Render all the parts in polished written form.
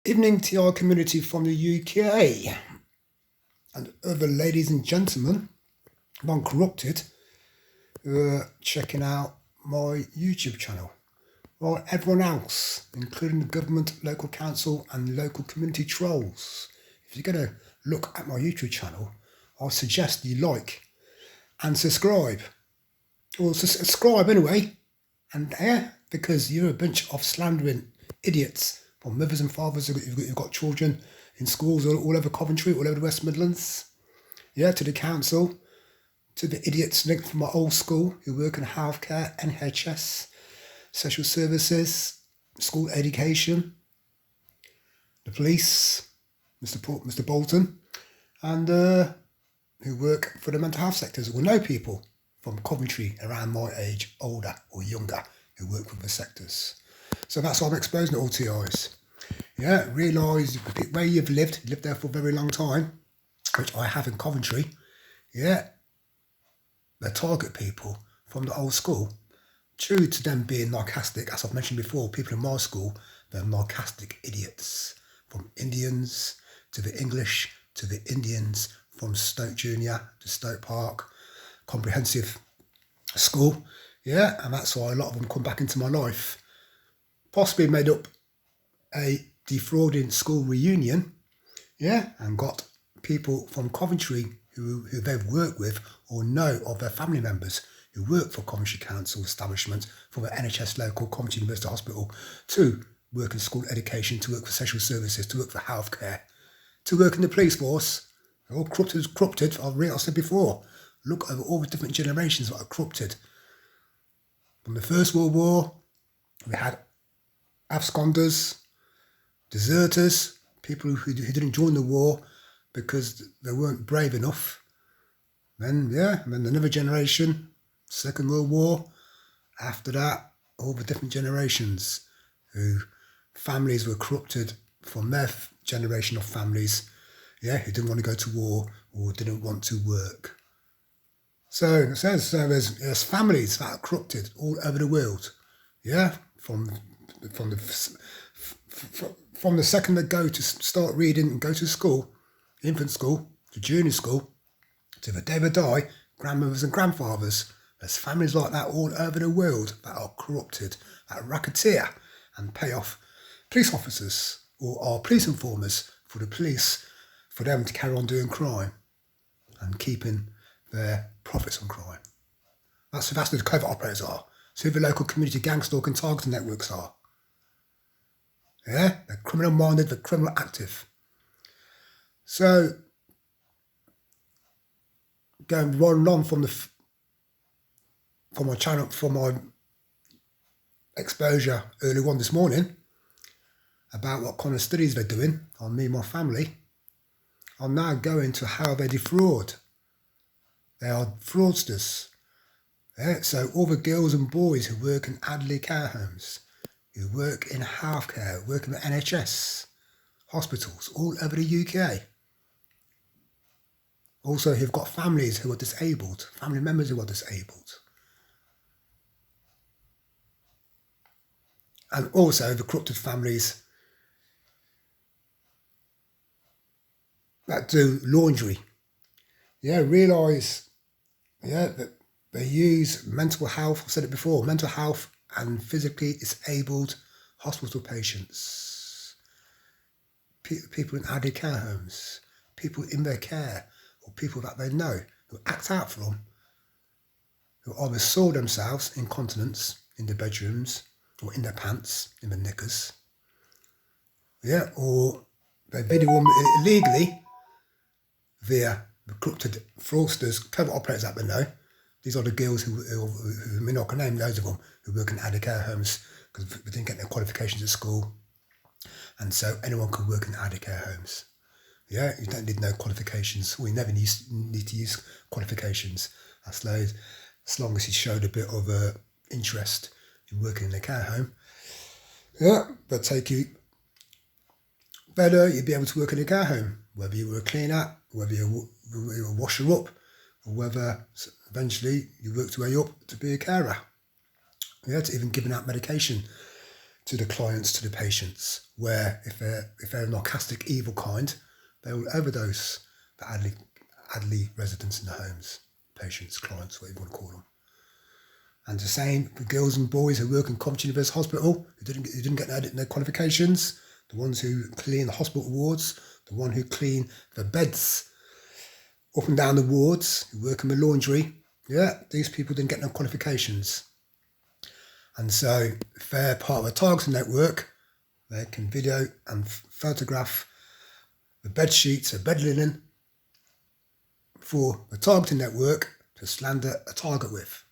Evening to our community from the UK and other ladies and gentlemen, non-corrupted, who are checking out my YouTube channel. While everyone else, including the government, local council and local community trolls, if you're going to look at my YouTube channel, I suggest you like and subscribe. Or subscribe anyway, and because you're a bunch of slandering idiots from mothers and fathers who've got children in schools all over Coventry, all over the West Midlands, to the council, to the idiots linked from my old school who work in healthcare, NHS, social services, school education, the police, Mr. Bolton, and who work for the mental health sectors, or know people from Coventry around my age, older or younger, who work with the sectors. So that's why I'm exposing it all to you guys. Realise where you've lived there for a very long time, which I have in Coventry. They target people from the old school. True to them being narcissistic, as I've mentioned before, people in my school, they're narcissistic idiots. From Indians to the English to the Indians, from Stoke Junior to Stoke Park, comprehensive school. And that's why a lot of them come back into my life. Possibly made up a defrauding school reunion, and got people from Coventry who they've worked with or know of their family members who work for Coventry Council establishments, from the NHS local Coventry University Hospital, to work in school education, to work for social services, to work for healthcare, to work in the police force. They're all corrupted. I've said before, look over all the different generations that are corrupted. From the First World War, we had absconders, deserters, people who didn't join the war because they weren't brave enough. Then another generation, Second World War. After that, all the different generations who families were corrupted from their generation of families, who didn't want to go to war or didn't want to work. So it says there's families that are corrupted all over the world. From the second they go to start reading and go to school, infant school, to junior school, to the day they die, grandmothers and grandfathers. There's families like that all over the world that are corrupted, that racketeer and pay off police officers or are police informers for the police, for them to carry on doing crime and keeping their profits on crime. That's who the covert operators are. So who the local community gang stalking targeting networks are. They're criminal minded, they're criminal active. So going right on from my channel, from my exposure early on this morning about what kind of studies they're doing on me and my family, I'm now going to how they defraud. They are fraudsters. So all the girls and boys who work in elderly care homes, who work in healthcare, work in the NHS, hospitals all over the UK. Also who've got families who are disabled, family members who are disabled. And also the corrupted families that do laundry. Realise that they use mental health, I've said it before, mental health and physically disabled hospital patients, people in elderly care homes, people in their care, or people that they know who act out for them, who either saw themselves incontinence in their bedrooms or in their pants, in their knickers, or they video them illegally via the corrupted fraudsters, covert operators that they know. These are the girls who may not can name loads of them, who work in elderly care homes because they didn't get their qualifications at school. And so anyone can work in elderly care homes. You don't need no qualifications. We never need to use qualifications as long as you showed a bit of interest in working in a care home. They'll take you better. You'd be able to work in a care home, whether you were a cleaner, whether you were a washer-up, or whether eventually you worked your way up to be a carer. To even giving out medication to the clients, to the patients, where if they're a narcissistic, evil kind, they will overdose the elderly residents in the homes, patients, clients, whatever you want to call them. And the same for girls and boys who work in Coventry University Hospital, who didn't get no qualifications, the ones who clean the hospital wards, the one who clean the beds up and down the wards, who work in the laundry. Yeah, these people didn't get no qualifications. And so if they're part of a targeting network, they can video and photograph the bed sheets or bed linen for the targeting network to slander a target with.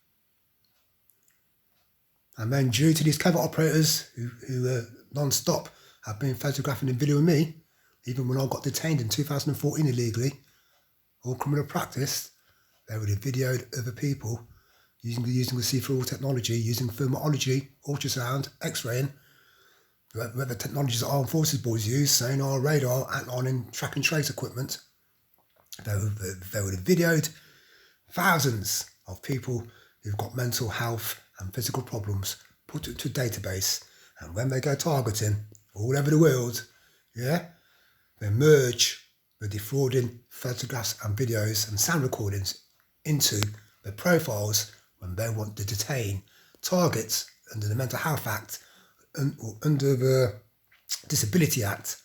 And then due to these covert operators who non-stop have been photographing and videoing me, even when I got detained in 2014 illegally, or criminal practice, they would have videoed other people using the see-through technology, using thermology, ultrasound, X-raying, whatever technologies that armed forces boys use, sonar, radar, and track and trace equipment. They would have videoed thousands of people who've got mental health and physical problems, put it to a database, and when they go targeting all over the world, yeah, they merge the defrauding photographs and videos and sound recordings into the profiles when they want to detain targets under the Mental Health Act, or under the Disability Act,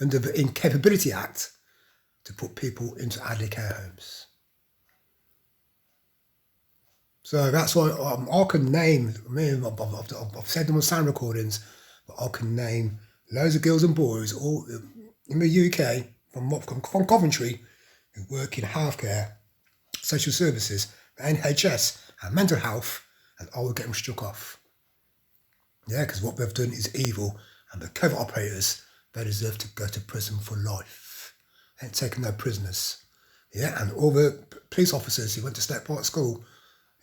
under the Incapability Act, to put people into elderly care homes. So that's why I can name, I've said them on sound recordings, but I can name loads of girls and boys all in the UK from Coventry who work in healthcare, social services, NHS and mental health, and I will get them struck off. Yeah, because what they've done is evil, and the covert operators, they deserve to go to prison for life. They ain't taking no prisoners. Yeah, and all the police officers who went to State Park School,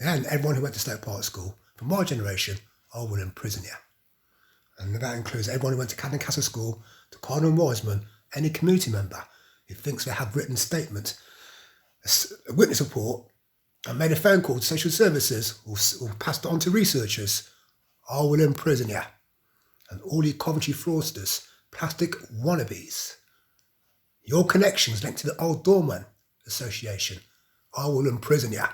yeah, and everyone who went to State Park School, from my generation, I will imprison you. And that includes everyone who went to Cadden Castle School, to Cardinal Wiseman, any community member who thinks they have written statement, a witness report, and made a phone call to social services or passed it on to researchers, I will imprison you. And all you Coventry fraudsters, plastic wannabes, your connections linked to the Old Doorman Association, I will imprison you.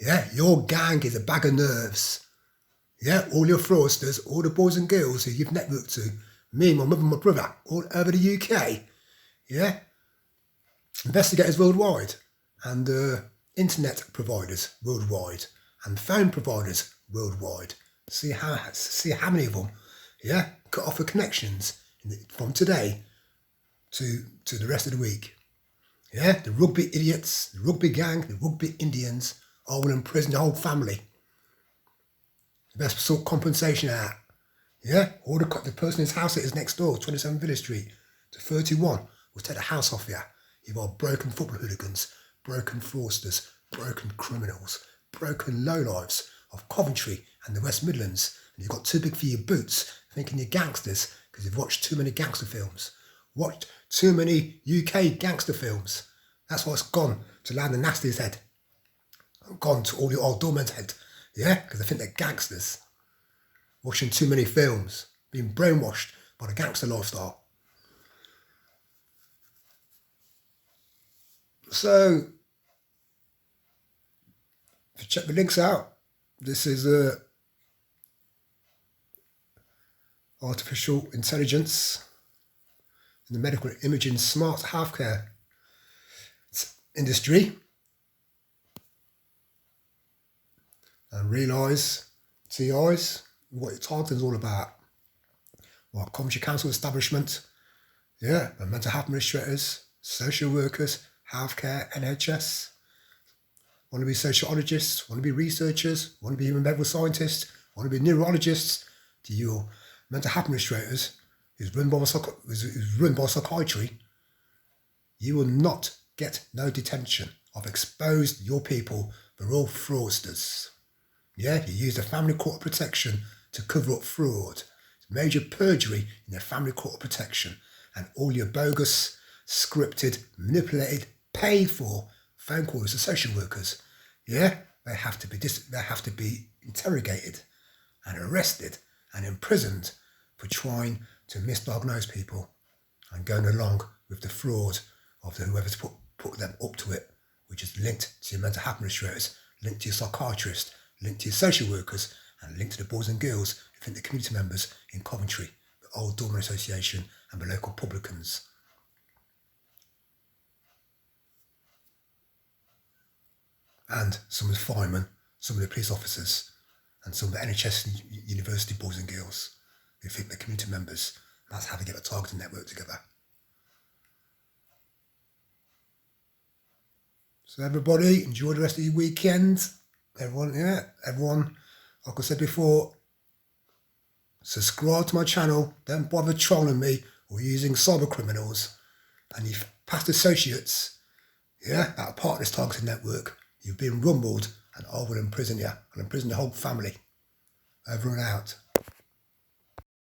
Yeah, your gang is a bag of nerves. Yeah, all your fraudsters, all the boys and girls who you've networked to, me, my mother, my brother, all over the UK. Yeah, investigators worldwide, and internet providers worldwide, and phone providers worldwide. See how many of them, yeah, cut off the connections from today to the rest of the week. Yeah, the rugby idiots, the rugby gang, the rugby Indians, I will imprison the whole family. The best sort of compensation out. Yeah, or the person whose house it is next door, 27 Village Street to 31, will take the house off you. You've got broken football hooligans, broken fraudsters, broken criminals, broken lowlifes of Coventry and the West Midlands. And you've got too big for your boots, thinking you're gangsters because you've watched too many gangster films. Watched too many UK gangster films. That's why it's gone to Land and Nasty's head. Gone to all the old doormen's head. Yeah, because they think they're gangsters. Watching too many films. Being brainwashed by the gangster lifestyle. So, check the links out. This is artificial intelligence in the medical imaging smart healthcare industry. And realise, TIs, what your targeting is all about. What Coventry Council establishment, yeah, and mental health administrators, social workers, healthcare, NHS, want to be sociologists, want to be researchers, want to be human behavioral scientists, want to be neurologists, to your mental health administrators, who's run by psychiatry, you will not get no detention. I've exposed your people, they're all fraudsters. Yeah, you use the family court of protection to cover up fraud. Major perjury in the family court of protection, and all your bogus, scripted, manipulated, paid for phone calls to social workers. Yeah, they have to be interrogated and arrested and imprisoned for trying to misdiagnose people and going along with the fraud of whoever's put them up to it, which is linked to your mental health administrators, linked to your psychiatrist, linked to your social workers, and linked to the boys and girls who think they're community members in Coventry, the Old Doorman Association and the local publicans. And some of the firemen, some of the police officers, and some of the NHS and university boys and girls who think they're community members. That's how they get the targeting network together. So everybody, enjoy the rest of your weekend. Everyone, like I said before, subscribe to my channel. Don't bother trolling me or using cyber criminals. And your past associates, that are part of this targeting network, you've been rumbled and I will imprison you. I'll imprison the whole family. Over and out.